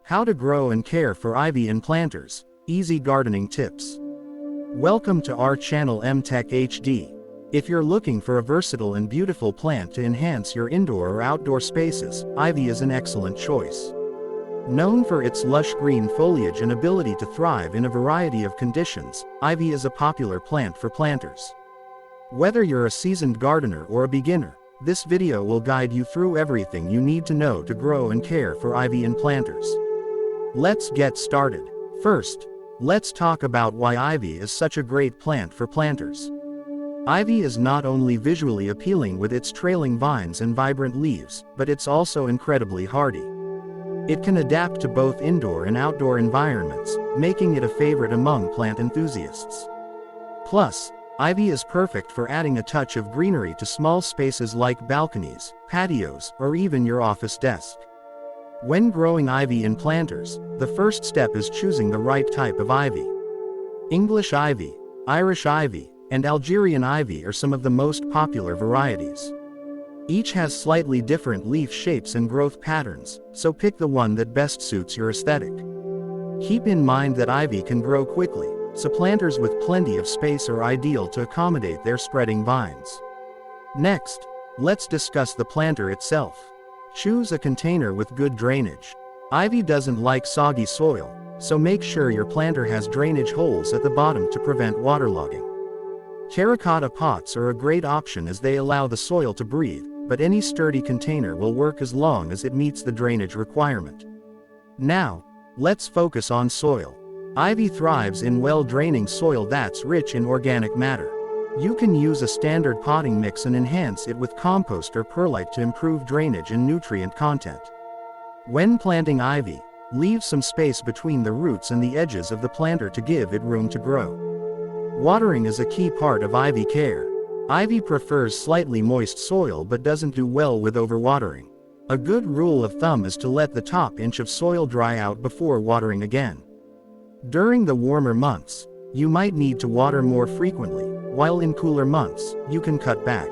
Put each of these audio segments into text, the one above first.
How to grow and care for ivy in planters. Easy gardening tips. Welcome to our channel MTecHD. If you're looking for a versatile and beautiful plant to enhance your indoor or outdoor spaces, ivy is an excellent choice. Known for its lush green foliage and ability to thrive in a variety of conditions, ivy is a popular plant for planters. Whether you're a seasoned gardener or a beginner, this video will guide you through everything you need to know to grow and care for ivy in planters. Let's get started. First, let's talk about why ivy is such a great plant for planters. Ivy is not only visually appealing with its trailing vines and vibrant leaves, but it's also incredibly hardy. It can adapt to both indoor and outdoor environments, making it a favorite among plant enthusiasts. Plus, ivy is perfect for adding a touch of greenery to small spaces like balconies, patios, or even your office desk. When growing ivy in planters, the first step is choosing the right type of ivy. English ivy, Irish ivy, and Algerian ivy are some of the most popular varieties. Each has slightly different leaf shapes and growth patterns, so pick the one that best suits your aesthetic. Keep in mind that ivy can grow quickly, so planters with plenty of space are ideal to accommodate their spreading vines. Next, let's discuss the planter itself. Choose a container with good drainage. Ivy doesn't like soggy soil, so make sure your planter has drainage holes at the bottom to prevent waterlogging. Terracotta pots are a great option as they allow the soil to breathe, but any sturdy container will work as long as it meets the drainage requirement. Now, let's focus on soil. Ivy thrives in well-draining soil that's rich in organic matter. You can use a standard potting mix and enhance it with compost or perlite to improve drainage and nutrient content. When planting ivy, leave some space between the roots and the edges of the planter to give it room to grow. Watering is a key part of ivy care. Ivy prefers slightly moist soil but doesn't do well with overwatering. A good rule of thumb is to let the top inch of soil dry out before watering again. During the warmer months, you might need to water more frequently, while in cooler months, you can cut back.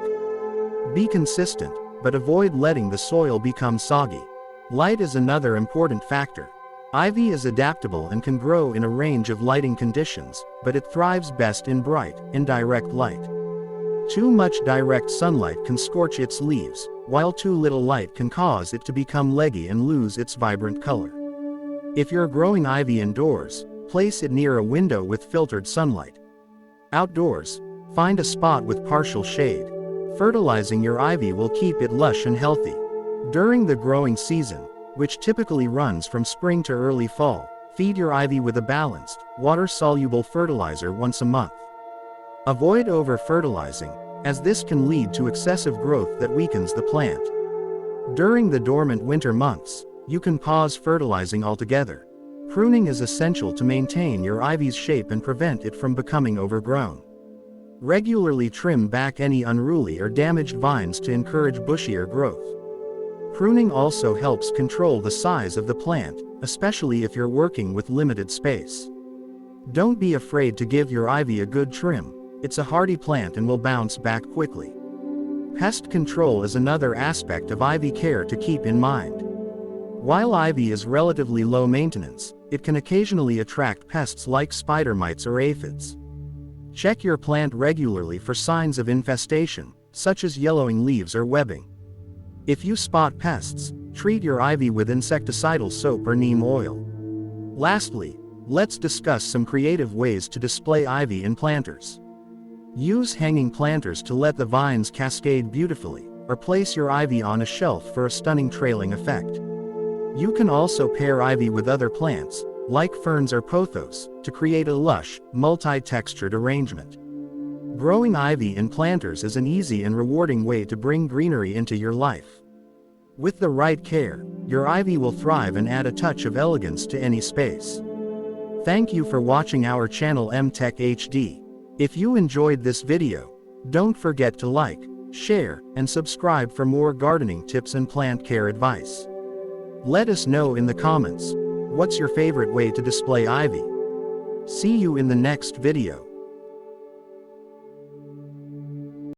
Be consistent, but avoid letting the soil become soggy. Light is another important factor. Ivy is adaptable and can grow in a range of lighting conditions, but it thrives best in bright, indirect light. Too much direct sunlight can scorch its leaves, while too little light can cause it to become leggy and lose its vibrant color. If you're growing ivy indoors, place it near a window with filtered sunlight. Outdoors, find a spot with partial shade. Fertilizing your ivy will keep it lush and healthy. During the growing season, which typically runs from spring to early fall, feed your ivy with a balanced, water-soluble fertilizer once a month. Avoid over-fertilizing, as this can lead to excessive growth that weakens the plant. During the dormant winter months, you can pause fertilizing altogether. Pruning is essential to maintain your ivy's shape and prevent it from becoming overgrown. Regularly trim back any unruly or damaged vines to encourage bushier growth. Pruning also helps control the size of the plant, especially if you're working with limited space. Don't be afraid to give your ivy a good trim. It's a hardy plant and will bounce back quickly. Pest control is another aspect of ivy care to keep in mind. While ivy is relatively low maintenance, it can occasionally attract pests like spider mites or aphids. Check your plant regularly for signs of infestation, such as yellowing leaves or webbing. If you spot pests, treat your ivy with insecticidal soap or neem oil. Lastly, let's discuss some creative ways to display ivy in planters. Use hanging planters to let the vines cascade beautifully, or place your ivy on a shelf for a stunning trailing effect. You can also pair ivy with other plants, like ferns or pothos, to create a lush, multi-textured arrangement. Growing ivy in planters is an easy and rewarding way to bring greenery into your life. With the right care, your ivy will thrive and add a touch of elegance to any space. Thank you for watching our channel MTecHD. If you enjoyed this video, don't forget to like, share, and subscribe for more gardening tips and plant care advice. Let us know in the comments, what's your favorite way to display ivy? See you in the next video.